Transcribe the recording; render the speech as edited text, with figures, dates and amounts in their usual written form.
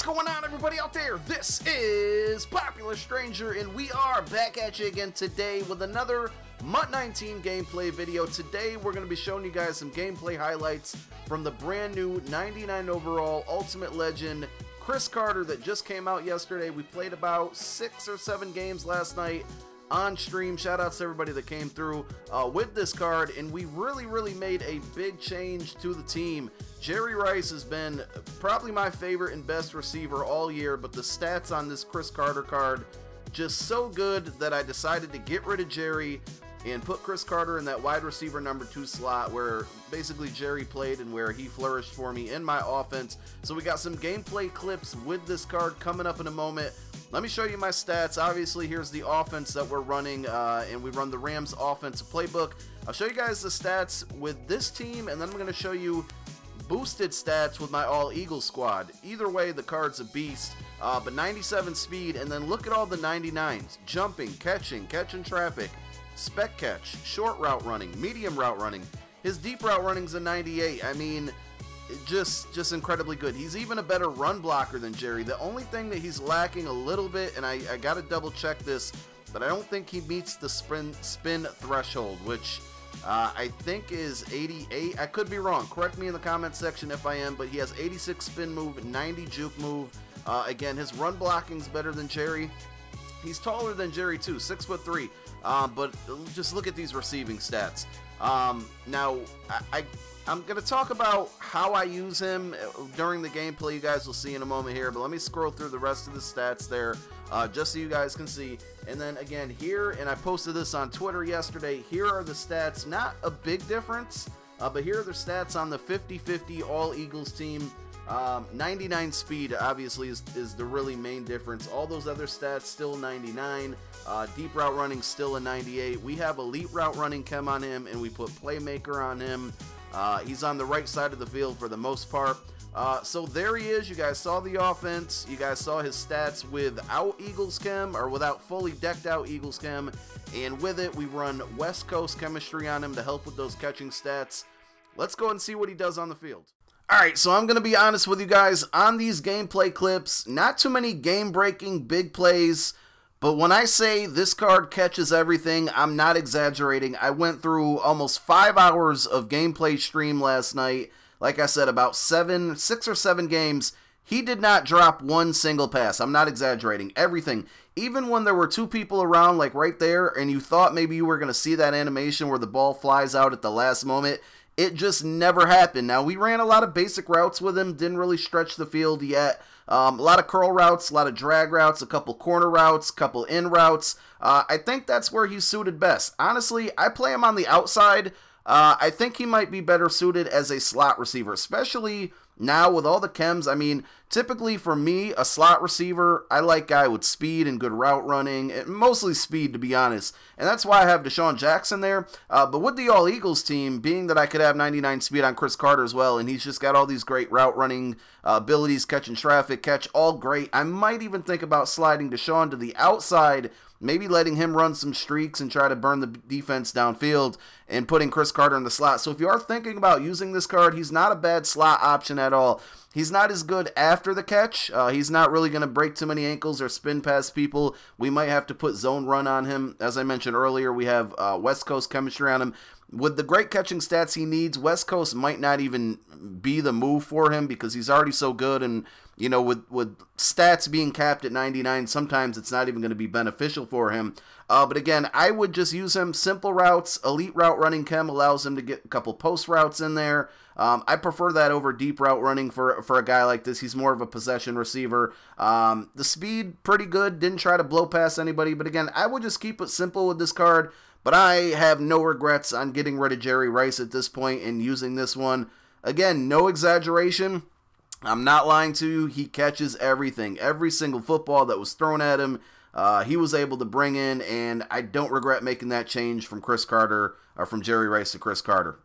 going on, everybody out there? This is Popular Stranger, and we are back at you again today with another MUT 19 gameplay video. Today, we're going to be showing you guys some gameplay highlights from the brand new 99 overall Ultimate Legend Cris Carter that just came out yesterday. We played about 6 or 7 games last night on stream. Shout outs to everybody that came through with this card, and we really made a big change to the team. Jerry Rice has been probably my favorite and best receiver all year, but the stats on this Cris Carter card just so good that I decided to get rid of Jerry and put Cris Carter in that wide receiver number 2 slot where basically Jerry played and where he flourished for me in my offense. So we got some gameplay clips with this card coming up in a moment. Let me show you my stats. Obviously, here's the offense that we're running, and we run the Rams offensive playbook. I'll show you guys the stats with this team, and then I'm going to show you boosted stats with my all Eagle squad. Either way, the card's a beast, but 97 speed, and then look at all the 99s. Jumping, catching traffic, spec catch, short route running, medium route running. His deep route running's a 98. I mean, just incredibly good. He's even a better run blocker than Jerry. The only thing that he's lacking a little bit, and I gotta double check this, but I don't think he meets the spin threshold, which I think is 88. I could be wrong. Correct me in the comment section if I am, but he has 86 spin move, 90 juke move. Again, his run blocking's better than Jerry. He's taller than Jerry too, 6'3". But just look at these receiving stats. Now, I'm going to talk about how I use him during the gameplay. You guys will see in a moment here, but let me scroll through the rest of the stats there just so you guys can see. And then again here, and I posted this on Twitter yesterday, here are the stats. Not a big difference, but here are the stats on the 50-50 All Eagles team. 99 speed obviously is the really main difference. All those other stats still 99. Deep route running still a 98. We have elite route running chem on him, and we put playmaker on him. He's on the right side of the field for the most part. So there he is. You guys saw the offense. You guys saw his stats without Eagles Chem, or without fully decked out Eagles Chem. And with it, we run West Coast chemistry on him to help with those catching stats. Let's go and see what he does on the field. Alright, so I'm going to be honest with you guys. On these gameplay clips, not too many game-breaking big plays. But when I say this card catches everything, I'm not exaggerating. I went through almost 5 hours of gameplay stream last night. Like I said, about 6 or 7 games. He did not drop one single pass. I'm not exaggerating. Everything. Even when there were 2 people around, like right there, and you thought maybe you were going to see that animation where the ball flies out at the last moment, it just never happened. Now, we ran a lot of basic routes with him. Didn't really stretch the field yet. A lot of curl routes, a lot of drag routes, a couple corner routes, a couple in routes. I think that's where he's suited best. Honestly, I play him on the outside. I think he might be better suited as a slot receiver, especially now with all the chems. I mean, typically for me, a slot receiver, I like a guy with speed and good route running, and mostly speed, to be honest. And that's why I have Deshaun Jackson there. But with the All Eagles team, being that I could have 99 speed on Cris Carter as well, and he's just got all these great route running abilities, catching traffic, catch, all great. I might even think about sliding Deshaun to the outside, maybe letting him run some streaks and try to burn the defense downfield and putting Cris Carter in the slot. So if you are thinking about using this card, he's not a bad slot option at all. He's not as good after the catch. He's not really going to break too many ankles or spin past people. We might have to put zone run on him. As I mentioned earlier, we have West Coast chemistry on him. With the great catching stats he needs, West Coast might not even be the move for him because he's already so good. And, you know, with stats being capped at 99, sometimes it's not even going to be beneficial for him. But again, I would just use him. Simple routes, elite route running chem allows him to get a couple post routes in there. I prefer that over deep route running for a guy like this. He's more of a possession receiver. The speed, pretty good. Didn't try to blow past anybody. But again, I would just keep it simple with this card. But I have no regrets on getting rid of Jerry Rice at this point and using this one. Again, no exaggeration. I'm not lying to you. He catches everything. Every single football that was thrown at him, he was able to bring in. And I don't regret making that change from Cris Carter, or from Jerry Rice to Cris Carter.